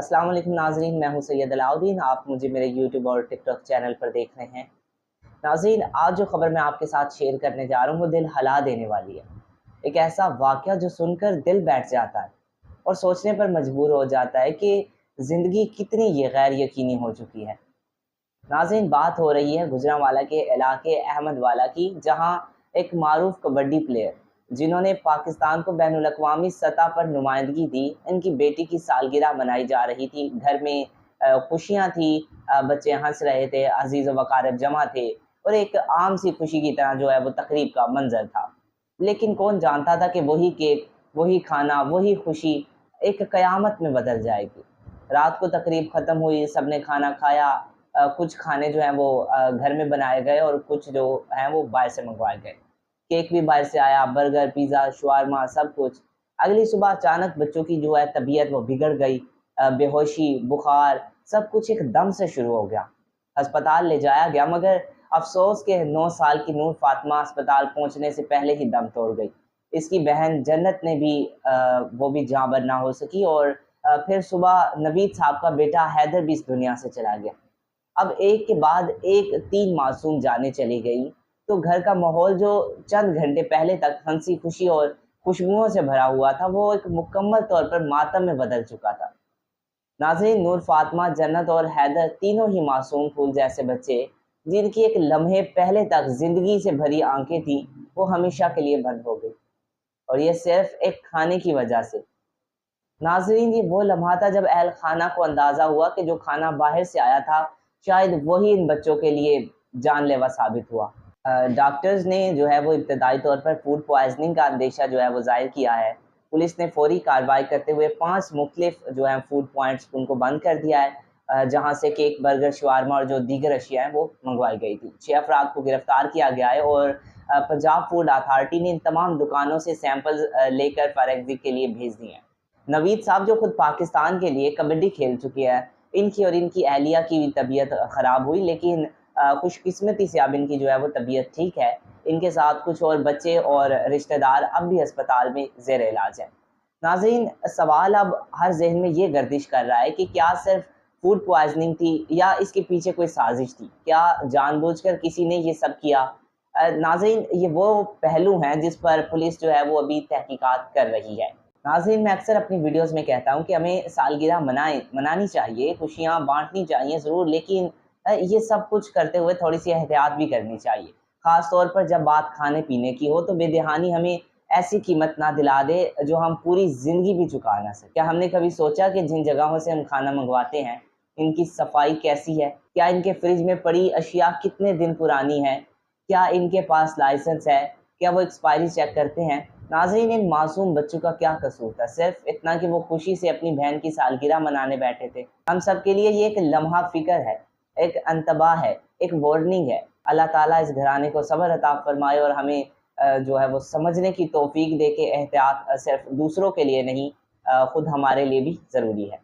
अस्सलाम वालेकुम नाज़रीन, मैं हूं सैयद अलाउद्दीन। आप मुझे मेरे यूट्यूब और टिकटॉक चैनल पर देख रहे हैं। नाज़रीन, आज जो खबर मैं आपके साथ शेयर करने जा रहा हूं वो दिल हिला देने वाली है। एक ऐसा वाक़या जो सुनकर दिल बैठ जाता है और सोचने पर मजबूर हो जाता है कि ज़िंदगी कितनी ये गैर यकीनी हो चुकी है। नाज़रीन, बात हो रही है गुजरांवाला के इलाके अहमदवाला की, जहां एक मारूफ कबड्डी प्लेयर जिन्होंने पाकिस्तान को बैनुल अक़वामी सतह पर नुमाइंदगी दी, इनकी बेटी की सालगिरह मनाई जा रही थी। घर में खुशियां थी, बच्चे हंस रहे थे, अजीज़ व वक़ारब जमा थे और एक आम सी खुशी की तरह जो है वो तकरीब का मंजर था। लेकिन कौन जानता था कि वही केक, वही खाना, वही खुशी एक क़यामत में बदल जाएगी। रात को तकरीब ख़त्म हुई, सबने खाना खाया। कुछ खाने जो हैं वो घर में बनाए गए और कुछ जो हैं वो बाहर से मंगवाए गए। केक भी बाहर से आया, बर्गर, पिज़्ज़ा, शवारमा सब कुछ। अगली सुबह अचानक बच्चों की जो है तबीयत वो बिगड़ गई। बेहोशी, बुखार सब कुछ एकदम से शुरू हो गया। अस्पताल ले जाया गया, मगर अफ़सोस के 9 साल की नूर फ़ातिमा अस्पताल पहुँचने से पहले ही दम तोड़ गई। इसकी बहन जन्नत ने भी वो भी जाँबर ना हो सकी और फिर सुबह नवीद साहब का बेटा हैदर भी इस दुनिया से चला गया। अब एक के बाद एक 3 मासूम जानें चली गई, तो घर का माहौल जो चंद घंटे पहले तक हंसी खुशी और खुशबुओं से भरा हुआ था, वो एक मुकम्मल तौर पर मातम में बदल चुका था। नाज़रीन, नूर फ़ातिमा, जन्नत और हैदर तीनों ही मासूम फूल जैसे बच्चे, जिनकी एक लम्हे पहले तक ज़िंदगी से भरी आंखें थीं, वो हमेशा के लिए बंद हो गई, और ये सिर्फ एक खाने की वजह से। नाज़रीन, ये वो लम्हा था जब अहल खाना को अंदाज़ा हुआ कि जो खाना बाहर से आया था, शायद वही इन बच्चों के लिए जानलेवा साबित हुआ। डॉक्टर्स ने जो है वो इब्तदाई तौर पर फूड पॉइज़निंग का अंदेशा जो है वो ज़ाहिर किया है। पुलिस ने फ़ौरी कार्रवाई करते हुए 5 मुख्तलिफ जो हैं फूड पॉइंट्स उनको बंद कर दिया है, जहाँ से केक, बर्गर, शवारमा और जो दीगर अशिया हैं वो मंगवाई गई थी। 6 अफराद को गिरफ्तार किया गया है और पंजाब फूड अथॉरिटी ने इन तमाम दुकानों से सैंपल्स लेकर फॉरेंसिक के लिए भेज दिए हैं। नवीद साहब जो खुद पाकिस्तान के लिए कबड्डी खेल चुके हैं, इनकी और इनकी अहलिया की भी तबीयत ख़राब हुई, लेकिन खुशकिस्मती से अब इनकी जो है वो तबीयत ठीक है। इनके साथ कुछ और बच्चे और रिश्तेदार अब भी अस्पताल में ज़ेर इलाज हैं। नाज़रीन, सवाल अब हर ज़हन में ये गर्दिश कर रहा है कि क्या सिर्फ फूड पॉइज़निंग थी या इसके पीछे कोई साजिश थी? क्या जानबूझकर किसी ने ये सब किया? नाज़रीन, ये वो पहलू हैं जिस पर पुलिस जो है वो अभी तहकीकात कर रही है। नाज़रीन, मैं अक्सर अपनी वीडियोज़ में कहता हूँ कि हमें सालगिरह मनानी चाहिए, खुशियाँ बाँटनी चाहिए ज़रूर, लेकिन ये सब कुछ करते हुए थोड़ी-सी एहतियात भी करनी चाहिए। ख़ास तौर पर जब बात खाने-पीने की हो, तो बेदहानी हमें ऐसी कीमत ना दिला दे जो हम पूरी ज़िंदगी भी चुका ना सकें। क्या हमने कभी सोचा कि जिन जगहों से हम खाना मँगवाते हैं, इनकी सफाई कैसी है? क्या इनके फ्रिज में पड़ी अशिया कितने दिन पुरानी है? क्या इनके पास लाइसेंस है? क्या वो एक्सपायरी चेक करते हैं? नाज़रीन, इन मासूम बच्चों का क्या कसूर था? सिर्फ़ इतना कि वो खुशी से अपनी बहन की सालगिरह मनाने बैठे थे। हम सब के लिए ये एक लम्हा फ़िक्र है, एक इंतबाह है, एक वार्निंग है। अल्लाह ताला इस घराने को सब्र अता फ़रमाए और हमें जो है वो समझने की तौफ़ीक दे के एहतियात सिर्फ़ दूसरों के लिए नहीं, खुद हमारे लिए भी ज़रूरी है।